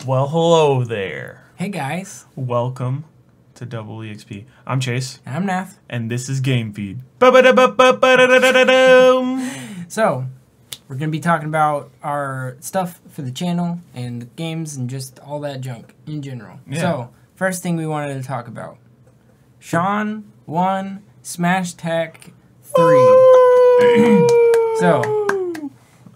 Well, hello there. Hey guys. Welcome to DoubleEXP. I'm Chase. And I'm Nath. And this is GameFeed. So, we're going to be talking about our stuff for the channel and the games and just all that junk in general. Yeah. So, first thing we wanted to talk about. Sean won Smashtacular 3. So,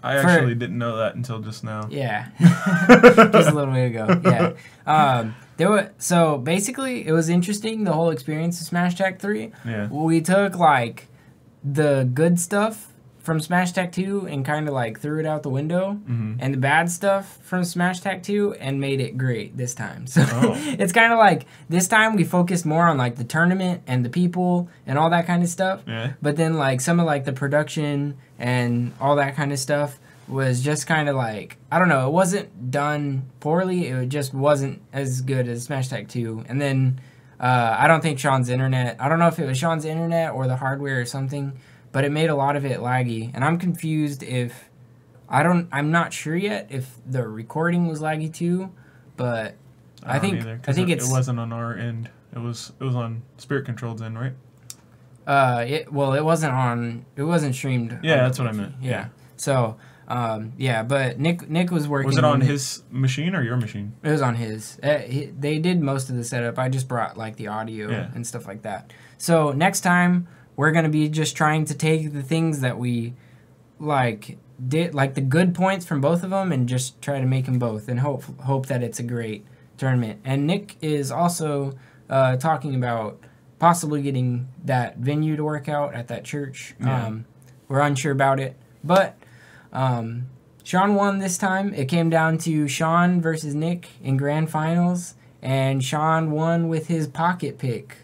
I actually didn't know that until just now. yeah. Just a little bit ago. Yeah. So basically, it was interesting, the whole experience of Smashtacular 3. Yeah. We took, like, the good stuff from Smashtacular 2 and kind of, like, threw it out the window. Mm-hmm. And the bad stuff from Smashtacular 2 and made it great this time. So Oh. it's kind of like, this time we focused more on, like, the tournament and the people and all that kind of stuff. Yeah. But then, like, some of, like, the production and all that kind of stuff was just kind of like, I don't know, it wasn't done poorly. It just wasn't as good as Smashtacular 2. And then I don't think Sean's internet, I don't know if it was Sean's internet or the hardware or something, but it made a lot of it laggy. And I'm confused if, I'm not sure yet if the recording was laggy too, but I think it wasn't on our end. It was on Spirit Controlled's end, right? It wasn't streamed. Yeah, that's what I meant. Yeah. So, but Nick was working. Was it on his machine or your machine? It was on his. They did most of the setup. I just brought, like, the audio and stuff like that. So next time we're gonna be just trying to take the things that we did, like the good points from both of them, and just try to make them both, and hope that it's a great tournament. And Nick is also talking about possibly getting that venue to work out at that church. Yeah. We're unsure about it, but Sean won this time. It came down to Sean versus Nick in grand finals, and Sean won with his pocket pick,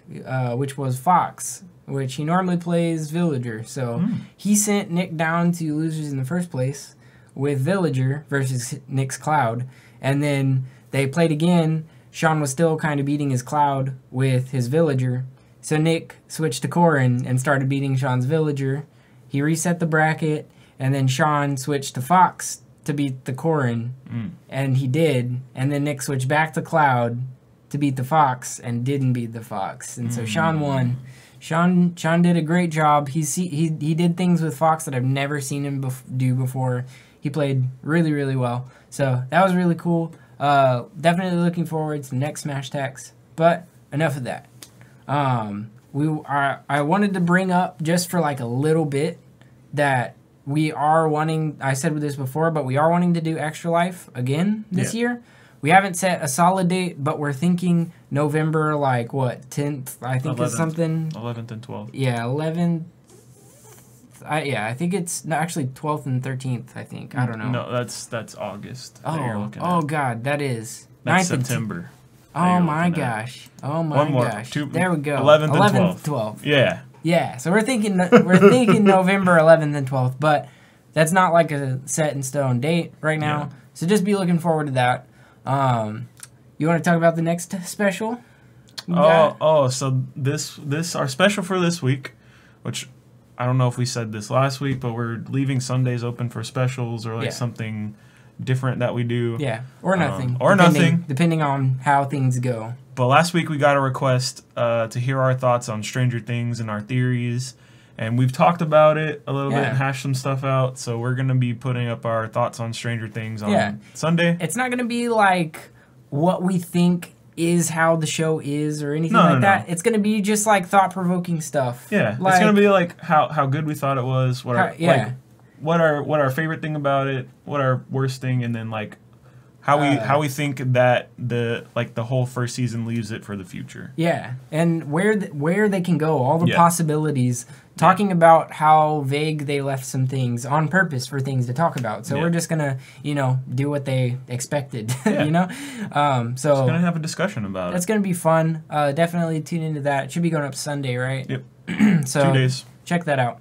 which was Fox, which he normally plays Villager. So he sent Nick down to losers in the first place with Villager versus Nick's Cloud, and then they played again. Sean was still kind of beating his Cloud with his Villager, so Nick switched to Corrin and started beating Sean's Villager. He reset the bracket, and then Sean switched to Fox to beat the Corrin, and he did. And then Nick switched back to Cloud to beat the Fox and didn't beat the Fox. And so Sean won. Sean did a great job. He did things with Fox that I've never seen him do before. He played really, really well. So that was really cool. Definitely looking forward to the next Smashtacs. But enough of that. I wanted to bring up just for like a little bit that we are wanting, I said this before, but we are wanting to do Extra Life again this year. We haven't set a solid date, but we're thinking November, 10th, I think 11th, is something. 11th and 12th. Yeah, 11th. I think it's actually 12th and 13th, I think. I don't know. No, that's August. Oh, God, that is. That's September. Oh, my gosh. Oh, my gosh. There we go. 11th and 12th. Yeah. Yeah, so we're thinking November 11th and 12th, but that's not like a set in stone date right now. Yeah. So just be looking forward to that. You want to talk about the next special? So this our special for this week, which I don't know if we said this last week, but we're leaving Sundays open for specials or something different that we do. Yeah, or nothing. Depending on how things go. But last week we got a request to hear our thoughts on Stranger Things and our theories. And we've talked about it a little bit and hashed some stuff out. So we're going to be putting up our thoughts on Stranger Things on Sunday. It's not going to be like what we think is how the show is or anything like that. No. It's going to be just like thought-provoking stuff. Yeah, it's going to be like how good we thought it was. What our favorite thing about it, what our worst thing, and then like how we think that the whole first season leaves it for the future. Yeah, and where they can go, all the possibilities. Talking about how vague they left some things on purpose for things to talk about. So we're just gonna, do what they expected. So just gonna have a discussion about it. That's gonna be fun. Definitely tune into that. It should be going up Sunday, right? Yep. So 2 days. Check that out.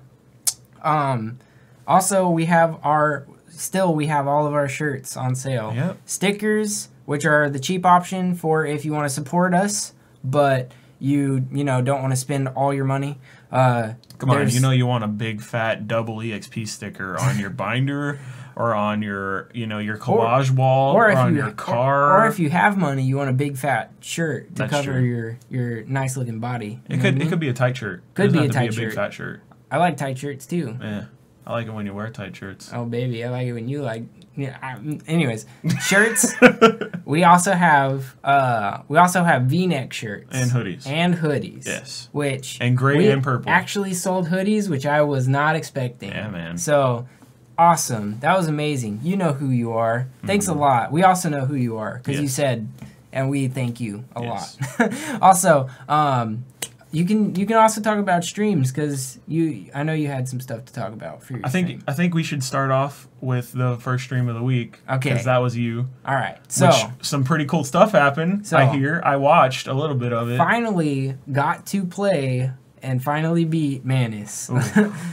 Also, we have all of our shirts on sale. Yep. Stickers, which are the cheap option for if you want to support us, but you don't want to spend all your money. Come on, you want a big fat DoubleEXP sticker on your binder or on your, you know, your collage wall, or on your car. Or if you have money, you want a big fat shirt to cover your nice looking body. It could be a tight shirt. Could be a tight shirt. Big fat shirt. I like tight shirts too. Yeah, I like it when you wear tight shirts. Oh baby, I like it when you like. Yeah. Anyways, shirts. we also have V-neck shirts and hoodies. Yes. Which and gray and purple. Actually sold hoodies, which I was not expecting. Yeah, man. So awesome. That was amazing. You know who you are. Thanks a lot. We also know who you are because you said, and we thank you a lot. Also, you can also talk about streams because I know you had some stuff to talk about for your stream. I think we should start off with the first stream of the week. Okay. Because that was you. All right. So some pretty cool stuff happened. So, I watched a little bit of it. Finally got to play and finally beat Manus.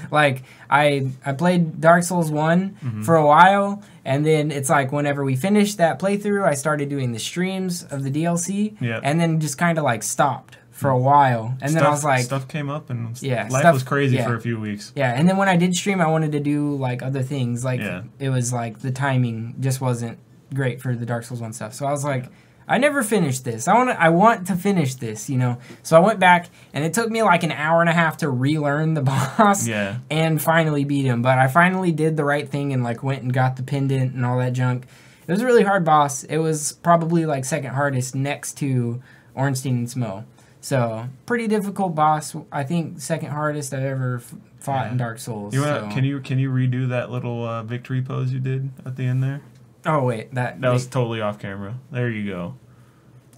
Like I played Dark Souls 1 for a while, and then it's like whenever we finished that playthrough, I started doing the streams of the DLC, and then just kind of like stopped for a while, and then I was like, stuff came up, and life was crazy for a few weeks. Yeah, and then when I did stream, I wanted to do like other things, like it was like the timing just wasn't great for the Dark Souls 1 stuff. So I was like, I never finished this. I want to finish this, you know. So I went back, and it took me like an hour and a half to relearn the boss, and finally beat him. But I finally did the right thing and like went and got the pendant and all that junk. It was a really hard boss. It was probably like second hardest next to Ornstein and Smo. So, pretty difficult boss. I think second hardest I've ever fought in Dark Souls. Can you redo that little victory pose you did at the end there? Oh wait, that was totally off camera. There you go.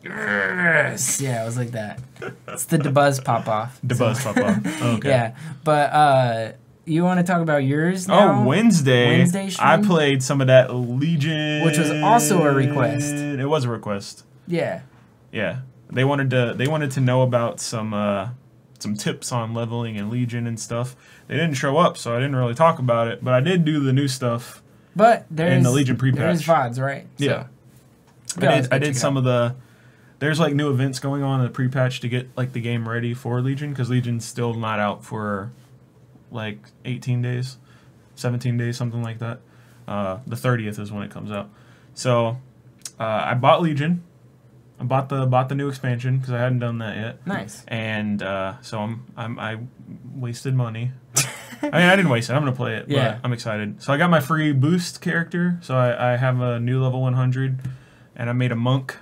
Yes. Yeah, it was like that. It's the DeBuzz pop off. DeBuzz pop off. Okay. Yeah, but you want to talk about yours now? Oh, Wednesday stream? I played some of that Legion, which was also a request. It was a request. Yeah. Yeah. They wanted to know about some tips on leveling in Legion and stuff. They didn't show up, so I didn't really talk about it. But I did do the new stuff. But in the Legion pre-patch. There's VODs, right? Yeah. So, I did some of the. There's like new events going on in the pre-patch to get like the game ready for Legion, because Legion's still not out for like 18 days, 17 days, something like that. The 30th is when it comes out. So I bought Legion. I bought the new expansion because I hadn't done that yet. Nice. And so I wasted money. I mean, I didn't waste it. I'm gonna play it. But I'm excited. So I got my free boost character. So I have a new level 100, and I made a monk,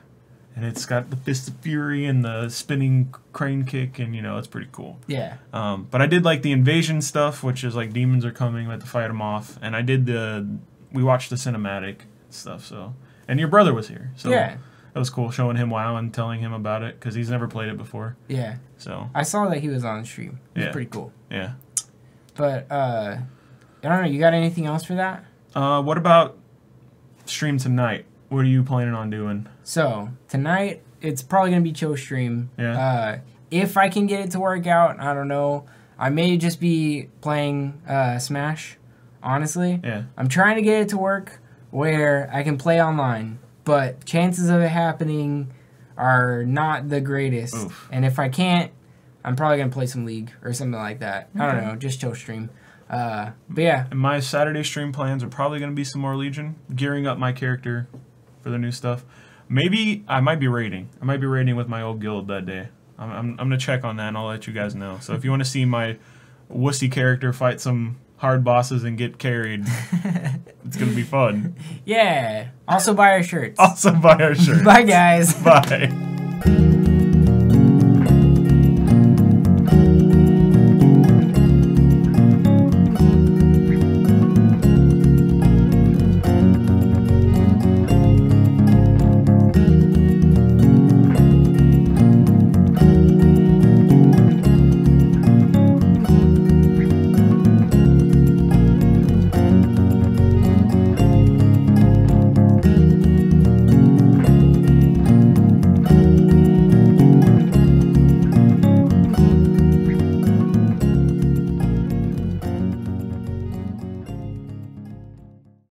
and it's got the Fist of Fury and the spinning crane kick, and you know it's pretty cool. Yeah. But I did like the invasion stuff, which is like demons are coming, we have to fight them off, and I did we watched the cinematic stuff. So, and your brother was here. So yeah. That was cool, showing him WoW and telling him about it, because he's never played it before. Yeah. So I saw that he was on stream. It was pretty cool. Yeah. But, I don't know, you got anything else for that? What about stream tonight? What are you planning on doing? So, tonight, it's probably going to be chill stream. Yeah. If I can get it to work out, I don't know. I may just be playing Smash, honestly. Yeah. I'm trying to get it to work where I can play online, but chances of it happening are not the greatest. Oof. And if I can't, I'm probably going to play some League or something like that. Okay. I don't know, just chill stream. But yeah. And my Saturday stream plans are probably going to be some more Legion, gearing up my character for the new stuff. Maybe I might be raiding. I might be raiding with my old guild that day. I'm going to check on that, and I'll let you guys know. So if you want to see my wussy character fight some hard bosses and get carried, it's going to be fun. Yeah. Also buy our shirts. Also buy our shirts. Bye, guys. Bye.